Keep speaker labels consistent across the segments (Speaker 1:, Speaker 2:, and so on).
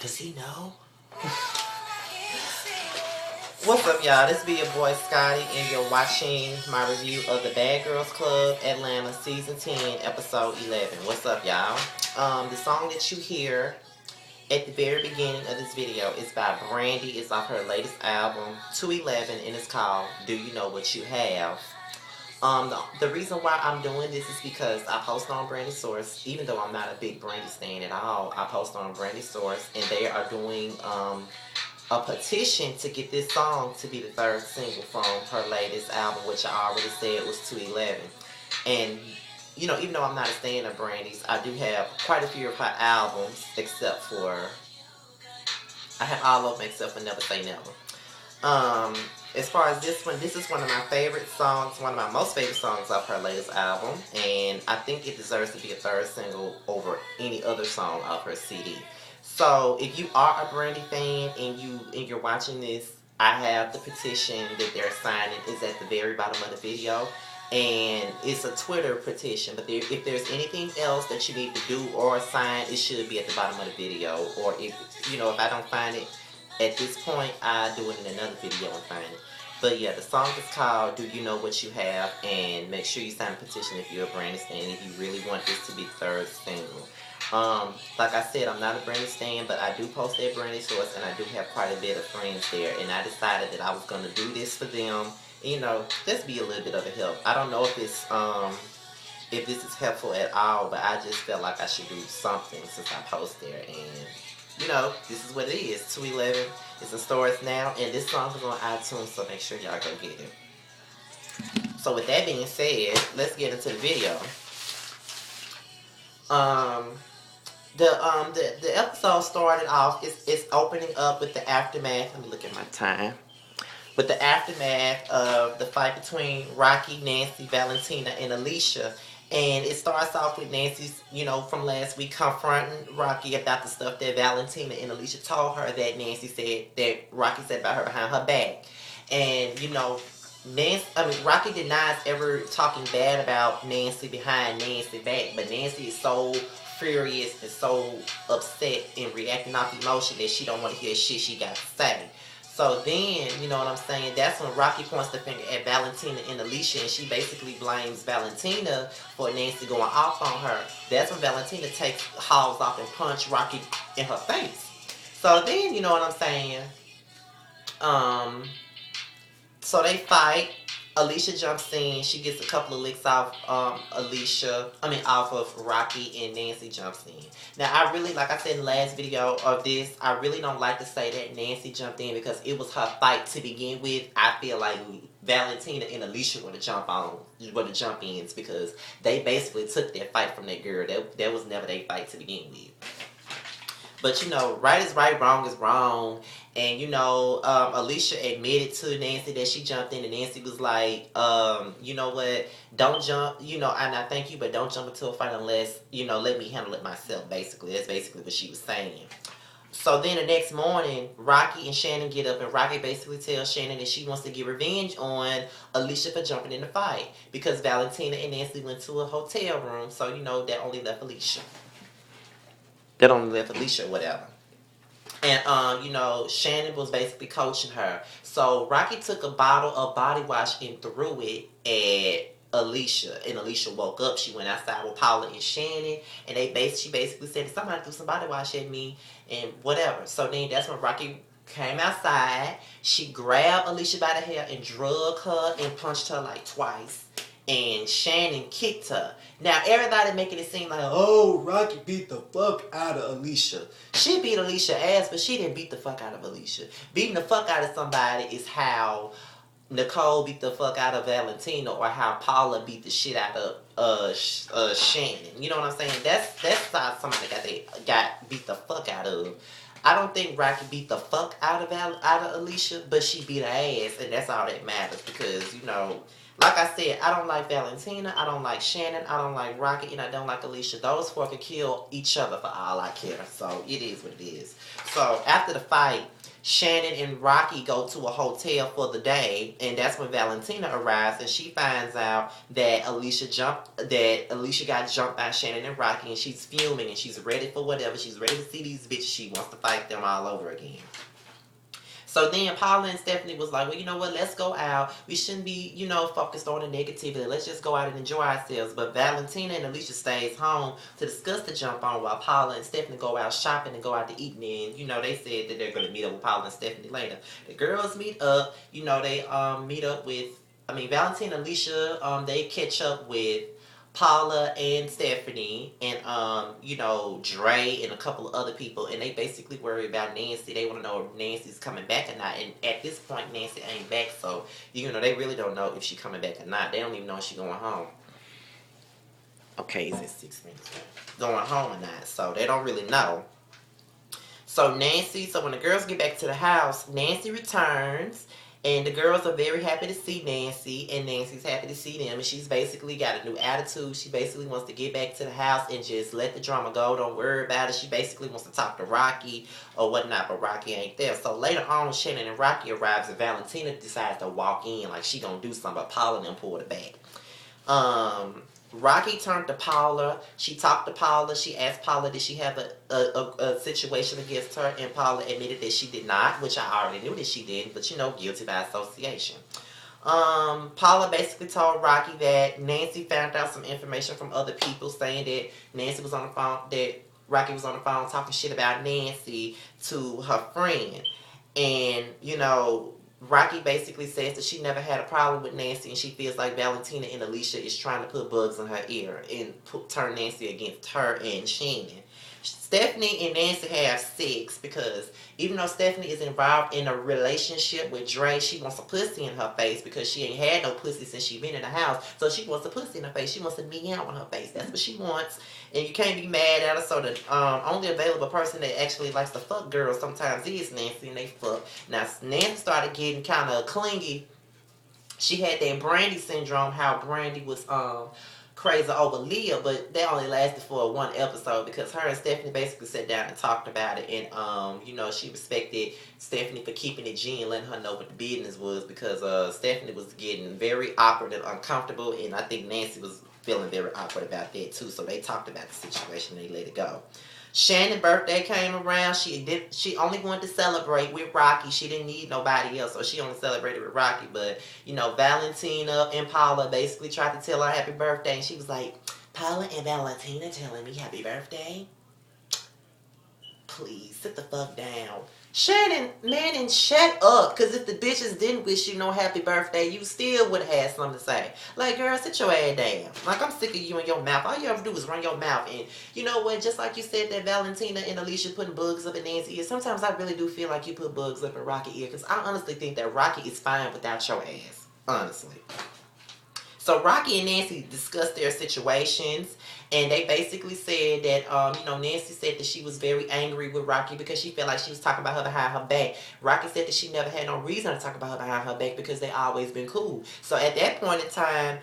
Speaker 1: Does he know? What's up, y'all? This be your boy Scotty, and you're watching my review of the Bad Girls Club Atlanta Season 10, Episode 11. What's up, y'all? The song that you hear at the very beginning of this video is by Brandy. It's off her latest album, 211, and it's called Do You Know What You Have? The reason why I'm doing this is because I post on Brandy Source, even though I'm not a big Brandy stan at all. I post on Brandy Source, and they are doing a petition to get this song to be the third single from her latest album, which I already said was 211. And you know, even though I'm not a stan of Brandy's, I do have quite a few of her albums, except for I have all of them except for Never Say Never. As far as this one, this is one of my favorite songs, one of my most favorite songs off her latest album, and I think it deserves to be a third single over any other song off her CD. So if you are a Brandy fan and you're watching this, I have the petition that they're signing is at the very bottom of the video, and it's a Twitter petition. But if there's anything else that you need to do or sign, it should be at the bottom of the video. Or if I don't find it at this point, I do it in another video and find it. But yeah, the song is called Do You Know What You Have, and make sure you sign the petition if you're a Brandy stan, if you really want this to be the third single. Like I said, I'm not a Brandy stan, but I do post at Brandy Source, and I do have quite a bit of friends there, and I decided that I was going to do this for them, just be a little bit of a help. I don't know if this is helpful at all, but I just felt like I should do something since I post there, and this is what it is. 211. It's in stores now, and this song is on iTunes, so make sure y'all go get it. So with that being said, let's get into the video. The episode started off, it's opening up with the aftermath. Let me look at my time. With the aftermath of the fight between Rocky, Nancy, Valentina, and Alicia. And it starts off with Nancy's, from last week, confronting Rocky about the stuff that Valentina and Alicia told her that Rocky said about her behind her back. And, Rocky denies ever talking bad about Nancy behind Nancy's back, but Nancy is so furious and so upset and reacting off emotion that she don't want to hear shit she got to say. So then, that's when Rocky points the finger at Valentina and Alicia, and she basically blames Valentina for Nancy going off on her. That's when Valentina hauls off and punch Rocky in her face. So then, so they fight. Alicia jumps in. She gets a couple of licks off off of Rocky, and Nancy jumps in. Now, I really, like I said in the last video of this, I really don't like to say that Nancy jumped in because it was her fight to begin with. I feel like Valentina and Alicia were the jump ins because they basically took that fight from that girl. That was never their fight to begin with. But, right is right, wrong is wrong. And, Alicia admitted to Nancy that she jumped in, and Nancy was like, you know what, don't jump, and I thank you, but don't jump into a fight unless, let me handle it myself, basically. That's basically what she was saying. So then the next morning, Rocky and Shannon get up, and Rocky basically tells Shannon that she wants to get revenge on Alicia for jumping in the fight because Valentina and Nancy went to a hotel room, so, that only left Alicia. Whatever. And, Shannon was basically coaching her. So, Rocky took a bottle of body wash and threw it at Alicia. And Alicia woke up. She went outside with Paula and Shannon. And she basically said, somebody threw some body wash at me and whatever. So, then that's when Rocky came outside. She grabbed Alicia by the hair and drug her and punched her like twice. And Shannon kicked her. Now, everybody making it seem like, oh, Rocky beat the fuck out of Alicia. She beat Alicia's ass, but she didn't beat the fuck out of Alicia. Beating the fuck out of somebody is how Nicole beat the fuck out of Valentina, or how Paula beat the shit out of Shannon. You know what I'm saying? That's how somebody got beat the fuck out of. I don't think Rocky beat the fuck out of Alicia, but she beat her ass, and that's all that matters because, like I said, I don't like Valentina, I don't like Shannon, I don't like Rocky, and I don't like Alicia. Those four could kill each other for all I care. So, it is what it is. So, after the fight, Shannon and Rocky go to a hotel for the day, and that's when Valentina arrives, and she finds out that Alicia got jumped by Shannon and Rocky, and she's fuming, and she's ready for whatever. She's ready to see these bitches. She wants to fight them all over again. So then Paula and Stephanie was like, well, you know what, let's go out. We shouldn't be, focused on the negativity. Let's just go out and enjoy ourselves. But Valentina and Alicia stays home to discuss the jump on while Paula and Stephanie go out shopping and go out to eat. And then, they said that they're going to meet up with Paula and Stephanie later. The girls meet up. They meet up with, Valentina and Alicia, they catch up with Paula and Stephanie and Dre and a couple of other people, and they basically worry about Nancy. They want to know if Nancy's coming back or not, and at this point Nancy ain't back, so they really don't know if she's coming back or not. They don't even know if she's going home. Okay, is it 6 minutes going home or not? So they don't really know. So when the girls get back to the house, Nancy returns. And the girls are very happy to see Nancy, and Nancy's happy to see them. And she's basically got a new attitude. She basically wants to get back to the house and just let the drama go. Don't worry about it. She basically wants to talk to Rocky or whatnot, but Rocky ain't there. So later on, Shannon and Rocky arrives, and Valentina decides to walk in like she gonna do something, but Paula and them pulled it back. Rocky turned to Paula. She talked to Paula. She asked Paula, did she have a situation against her? And Paula admitted that she did not, which I already knew that she didn't, but guilty by association. Paula basically told Rocky that Nancy found out some information from other people saying that Nancy was on the phone, that Rocky was on the phone talking shit about Nancy to her friend. And, Rocky basically says that she never had a problem with Nancy, and she feels like Valentina and Alicia is trying to put bugs in her ear and turn Nancy against her and Shannon. Stephanie and Nancy have sex because even though Stephanie is involved in a relationship with Dre, she wants a pussy in her face because she ain't had no pussy since she been in the house. So she wants a pussy in her face. She wants to meow on her face. That's what she wants. And you can't be mad at her. So the only available person that actually likes to fuck girls sometimes is Nancy, and they fuck. Now, Nancy started getting kind of clingy. She had that Brandy syndrome, how Brandy was crazy over Leah, but that only lasted for one episode because her and Stephanie basically sat down and talked about it, and she respected Stephanie for keeping it G and letting her know what the business was because Stephanie was getting very awkward and uncomfortable, and I think Nancy was feeling very awkward about that too, so they talked about the situation and they let it go. Shannon's birthday came around. She only wanted to celebrate with Rocky. She didn't need nobody else, so she only celebrated with Rocky. But, Valentina and Paula basically tried to tell her happy birthday, and she was like, Paula and Valentina telling me happy birthday? Please, sit the fuck down. Shannon, man, shut up. Because if the bitches didn't wish you no happy birthday, you still would have had something to say. Like, girl, sit your ass down. Like, I'm sick of you and your mouth. All you ever do is run your mouth. And you know what? Just like you said that Valentina and Alicia putting bugs up in Nancy's ear, sometimes I really do feel like you put bugs up in Rocky's ear. Because I honestly think that Rocky is fine without your ass. Honestly. So Rocky and Nancy discussed their situations, and they basically said that, Nancy said that she was very angry with Rocky because she felt like she was talking about her behind her back. Rocky said that she never had no reason to talk about her behind her back because they always been cool. So at that point in time,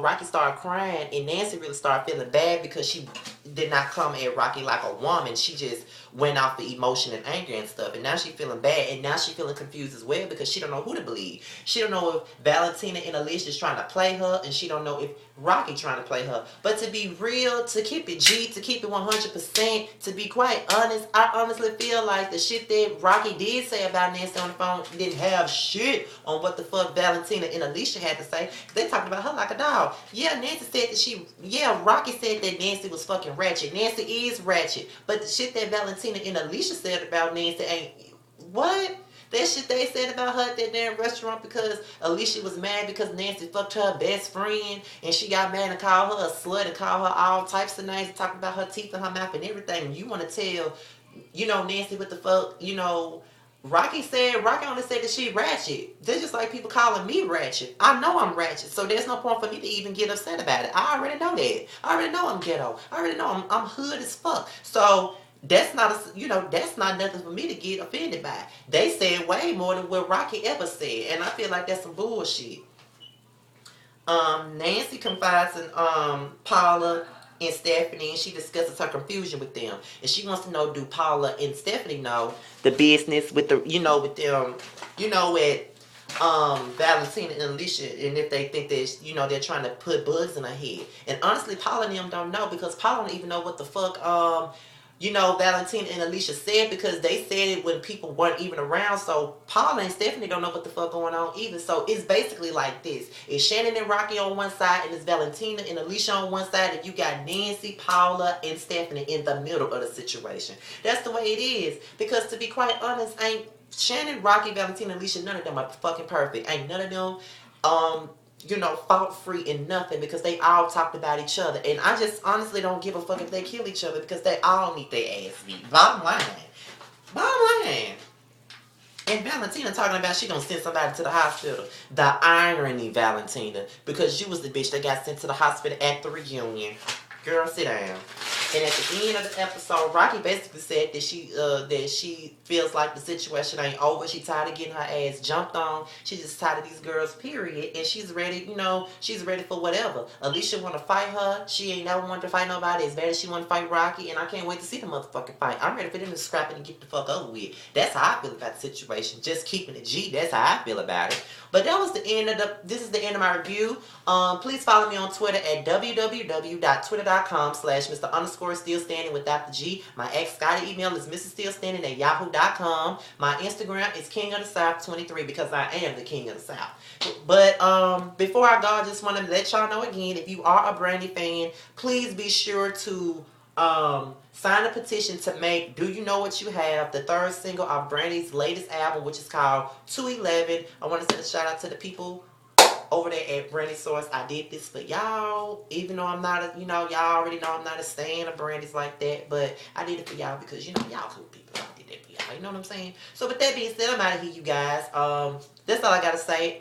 Speaker 1: Rocky started crying, and Nancy really started feeling bad because she did not come at Rocky like a woman. She just went off the emotion and anger and stuff, and now she's feeling bad, and now she's feeling confused as well because she don't know who to believe. She don't know if Valentina and Alicia is trying to play her, and she don't know if Rocky trying to play her. But to be real, to keep it G, to keep it 100%, to be quite honest, I honestly feel like the shit that Rocky did say about Nancy on the phone didn't have shit on what the fuck Valentina and Alicia had to say. They talked about her like a dog. Yeah, Nancy said that Rocky said that Nancy was fucking ratchet. Nancy is ratchet. But the shit that Valentina and Alicia said about Nancy ain't... What? That shit they said about her at that damn restaurant because Alicia was mad because Nancy fucked her best friend, and she got mad and called her a slut and called her all types of names and talking about her teeth and her mouth and everything. You want to tell, Nancy what the fuck, Rocky only said that she ratchet. They're just like people calling me ratchet. I know I'm ratchet, so there's no point for me to even get upset about it. I already know that. I already know I'm ghetto. I already know I'm hood as fuck. So that's not that's not nothing for me to get offended by. They said way more than what Rocky ever said, and I feel like that's some bullshit. Nancy confides in Paula and Stephanie, and she discusses her confusion with them. And she wants to know, do Paula and Stephanie know the business with the, with them, with Valentina and Alicia, and if they think that, they're trying to put bugs in her head. And honestly, Paula and them don't know, because Paula don't even know what the fuck, Valentina and Alicia said, because they said it when people weren't even around. So Paula and Stephanie don't know what the fuck going on either. So it's basically like this. It's Shannon and Rocky on one side, and it's Valentina and Alicia on one side, and you got Nancy, Paula, and Stephanie in the middle of the situation. That's the way it is. Because to be quite honest, ain't Shannon, Rocky, Valentina, Alicia, none of them are fucking perfect. Ain't none of them fault-free in nothing, because they all talked about each other. And I just honestly don't give a fuck if they kill each other, because they all need their ass beat. Bottom line. And Valentina talking about she gonna send somebody to the hospital. The irony, Valentina, because you was the bitch that got sent to the hospital at the reunion. Girl, sit down. And at the end of the episode, Rocky basically said that she feels like the situation ain't over. She tired of getting her ass jumped on. She's just tired of these girls, period. And she's ready, she's ready for whatever. Alicia want to fight her. She ain't never wanted to fight nobody as bad as she want to fight Rocky. And I can't wait to see the motherfucking fight. I'm ready for them to scrap it and get the fuck over with. That's how I feel about the situation. Just keeping it G. That's how I feel about it. But that was the end of this is the end of my review. Please follow me on Twitter at www.twitter.com/Mr_Still_Standing without the G. My ex-Scotty email is mrsstillstanding@yahoo.com. My Instagram is King of the South 23, because I am the King of the South. But before I go, I just want to let y'all know again, if you are a Brandy fan, please be sure to sign a petition to make Do You Know What You Have, the third single of Brandy's latest album, which is called 211. I want to send a shout out to the people over there at Brandy Source. I did this for y'all, even though I'm not y'all already know I'm not a stan of Brandy's like that, but I did it for y'all because, y'all cool people. I did that for y'all, you know what I'm saying? So with that being said, I'm out of here, you guys. That's all I gotta say.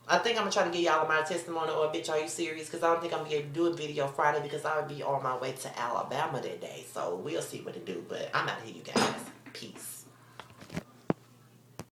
Speaker 1: I think I'm going to try to give y'all my testimony, or bitch, are you serious? Because I don't think I'm going to be able to do a video Friday, because I would be on my way to Alabama that day. So we'll see what to do. But I'm out of here, you guys. Peace.